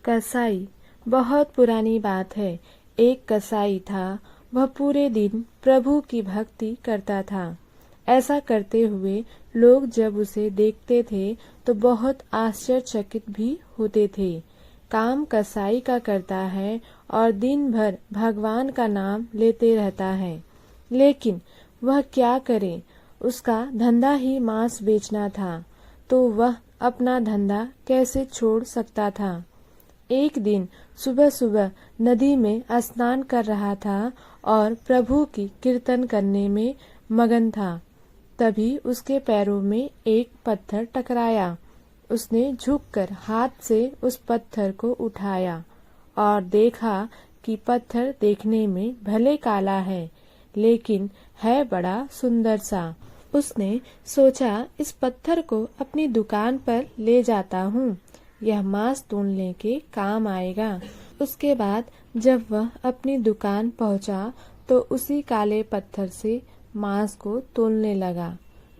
कसाई। बहुत पुरानी बात है। एक कसाई था। वह पूरे दिन प्रभु की भक्ति करता था। ऐसा करते हुए लोग जब उसे देखते थे तो बहुत आश्चर्यचकित भी होते थे। काम कसाई का करता है और दिन भर भगवान का नाम लेते रहता है, लेकिन वह क्या करे। उसका धंधा ही मांस बेचना था, तो वह अपना धंधा कैसे छोड़ सकता था। एक दिन सुबह सुबह नदी में स्नान कर रहा था और प्रभु की कीर्तन करने में मगन था। तभी उसके पैरों में एक पत्थर टकराया। उसने झुककर हाथ से उस पत्थर को उठाया और देखा कि पत्थर देखने में भले काला है, लेकिन है बड़ा सुंदर सा। उसने सोचा, इस पत्थर को अपनी दुकान पर ले जाता हूँ, यह मांस तोलने के काम आएगा। उसके बाद जब वह अपनी दुकान पहुँचा तो उसी काले पत्थर से मांस को तोलने लगा।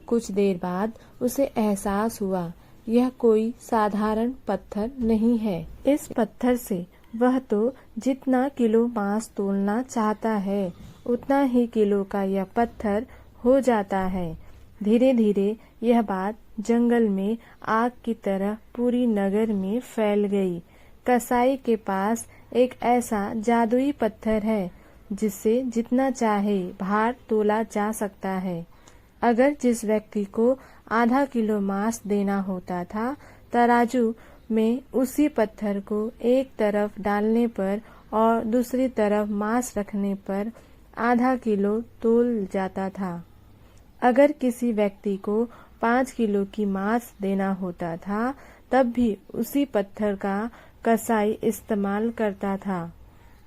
कुछ देर बाद उसे एहसास हुआ, यह कोई साधारण पत्थर नहीं है। इस पत्थर से वह तो जितना किलो मांस तोलना चाहता है उतना ही किलो का यह पत्थर हो जाता है। धीरे धीरे यह बात जंगल में आग की तरह पूरी नगर में फैल गई। कसाई के पास एक ऐसा जादुई पत्थर है जिससे जितना चाहे भार तोला जा सकता है। अगर जिस व्यक्ति को आधा किलो मांस देना होता था, तराजू में उसी पत्थर को एक तरफ डालने पर और दूसरी तरफ मांस रखने पर आधा किलो तोल जाता था। अगर किसी व्यक्ति को 5 किलो की मांस देना होता था, तब भी उसी पत्थर का कसाई इस्तेमाल करता था।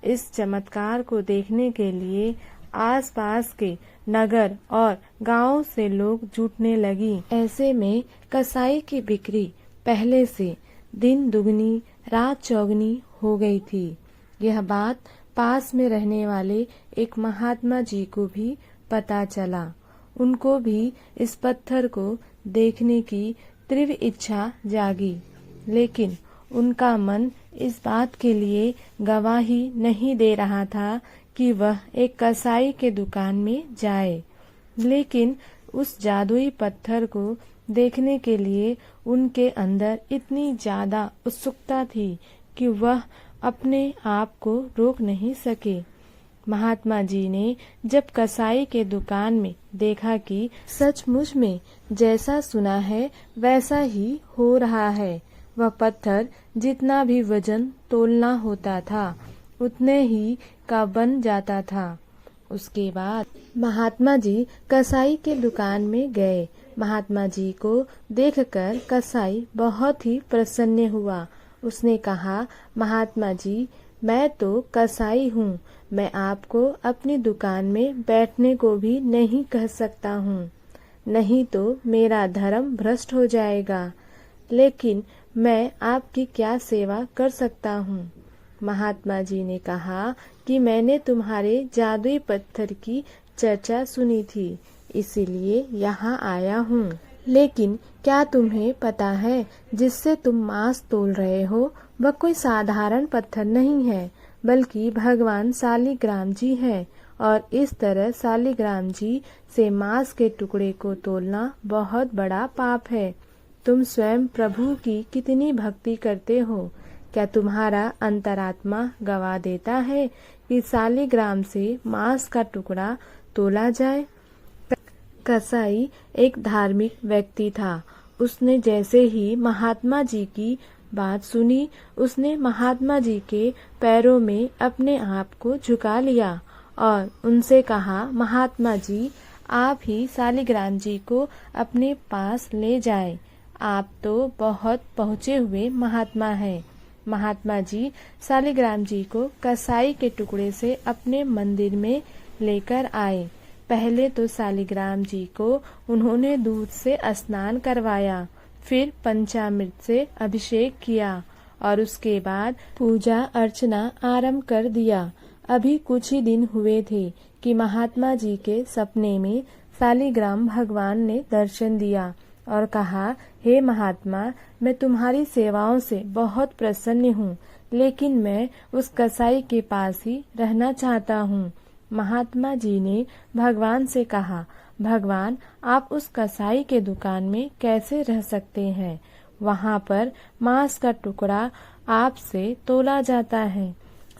इस चमत्कार को देखने के लिए आसपास के नगर और गांवों से लोग जुटने लगी। ऐसे में कसाई की बिक्री पहले से दिन दुगनी रात चौगनी हो गई थी। यह बात पास में रहने वाले एक महात्मा जी को भी पता चला। उनको भी इस पत्थर को देखने की तीव्र इच्छा जागी, लेकिन उनका मन इस बात के लिए गवाही नहीं दे रहा था कि वह एक कसाई के दुकान में जाए। लेकिन उस जादुई पत्थर को देखने के लिए उनके अंदर इतनी ज्यादा उत्सुकता थी कि वह अपने आप को रोक नहीं सके। महात्मा जी ने जब कसाई के दुकान में देखा कि सचमुच में जैसा सुना है वैसा ही हो रहा है, वह पत्थर जितना भी वजन तोलना होता था उतने ही का बन जाता था। उसके बाद महात्मा जी कसाई के दुकान में गए। महात्मा जी को देखकर कसाई बहुत ही प्रसन्न हुआ। उसने कहा, महात्मा जी, मैं तो कसाई हूँ, मैं आपको अपनी दुकान में बैठने को भी नहीं कह सकता हूँ, नहीं तो मेरा धर्म भ्रष्ट हो जाएगा। लेकिन मैं आपकी क्या सेवा कर सकता हूँ? महात्मा जी ने कहा कि मैंने तुम्हारे जादुई पत्थर की चर्चा सुनी थी, इसीलिए यहाँ आया हूँ। लेकिन क्या तुम्हें पता है, जिससे तुम मांस तोल रहे हो वह कोई साधारण पत्थर नहीं है, बल्कि भगवान शालिग्राम जी है। और इस तरह शालिग्राम जी से मांस के टुकड़े को तोलना बहुत बड़ा पाप है। तुम स्वयं प्रभु की कितनी भक्ति करते हो, क्या तुम्हारा अंतरात्मा गवा देता है कि शालिग्राम से मांस का टुकड़ा तोला जाए? कसाई एक धार्मिक व्यक्ति था। उसने जैसे ही महात्मा जी की बात सुनी, उसने महात्मा जी के पैरों में अपने आप को झुका लिया और उनसे कहा, महात्मा जी, आप ही शालिग्राम जी को अपने पास ले जाएं। आप तो बहुत पहुँचे हुए महात्मा हैं। महात्मा जी शालिग्राम जी को कसाई के टुकड़े से अपने मंदिर में लेकर आए। पहले तो शालिग्राम जी को उन्होंने दूध से स्नान करवाया, फिर पंचामृत से अभिषेक किया और उसके बाद पूजा अर्चना आरंभ कर दिया। अभी कुछ ही दिन हुए थे कि महात्मा जी के सपने में शालिग्राम भगवान ने दर्शन दिया और कहा, हे महात्मा, मैं तुम्हारी सेवाओं से बहुत प्रसन्न हूँ। लेकिन मैं उस कसाई के पास ही रहना चाहता हूँ। महात्मा जी ने भगवान से कहा, भगवान, आप उस कसाई के दुकान में कैसे रह सकते हैं? वहाँ पर मांस का टुकड़ा आपसे तोला जाता है।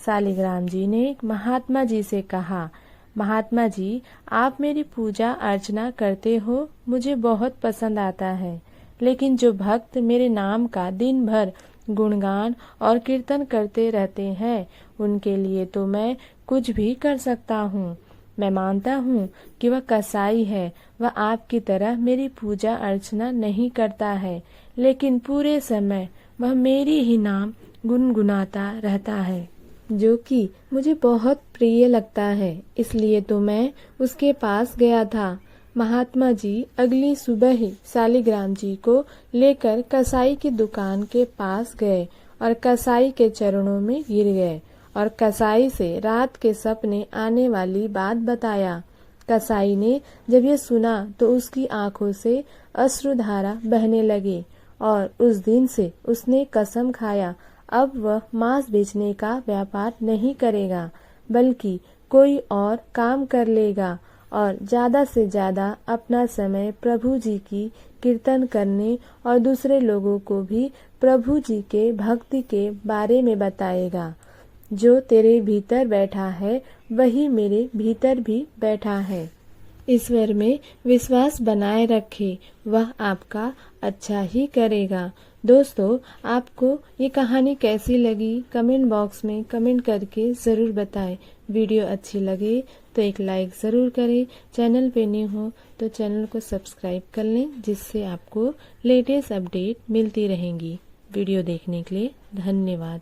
शालिग्राम जी ने महात्मा जी से कहा, महात्मा जी, आप मेरी पूजा अर्चना करते हो, मुझे बहुत पसंद आता है, लेकिन जो भक्त मेरे नाम का दिन भर गुणगान और कीर्तन करते रहते हैं, उनके लिए तो मैं कुछ भी कर सकता हूँ। मैं मानता हूँ कि वह कसाई है, वह आपकी तरह मेरी पूजा अर्चना नहीं करता है, लेकिन पूरे समय वह मेरी ही नाम गुनगुनाता रहता है, जो कि मुझे बहुत प्रिय लगता है। इसलिए तो मैं उसके पास गया था। महात्मा जी अगली सुबह ही शालिग्राम जी को लेकर कसाई की दुकान के पास गए और कसाई के चरणों में गिर गए और कसाई से रात के सपने आने वाली बात बताया। कसाई ने जब ये सुना तो उसकी आंखों से अश्रुधारा बहने लगे और उस दिन से उसने कसम खाया, अब वह मांस बेचने का व्यापार नहीं करेगा, बल्कि कोई और काम कर लेगा और ज्यादा से ज्यादा अपना समय प्रभु जी की कीर्तन करने और दूसरे लोगों को भी प्रभु जी के भक्ति के बारे में बताएगा। जो तेरे भीतर बैठा है वही मेरे भीतर भी बैठा है। ईश्वर में विश्वास बनाए रखे, वह आपका अच्छा ही करेगा। दोस्तों, आपको ये कहानी कैसी लगी कमेंट बॉक्स में कमेंट करके ज़रूर बताएं। वीडियो अच्छी लगे तो एक लाइक ज़रूर करें। चैनल पे न्यू हो तो चैनल को सब्सक्राइब कर लें, जिससे आपको लेटेस्ट अपडेट मिलती रहेंगी। वीडियो देखने के लिए धन्यवाद।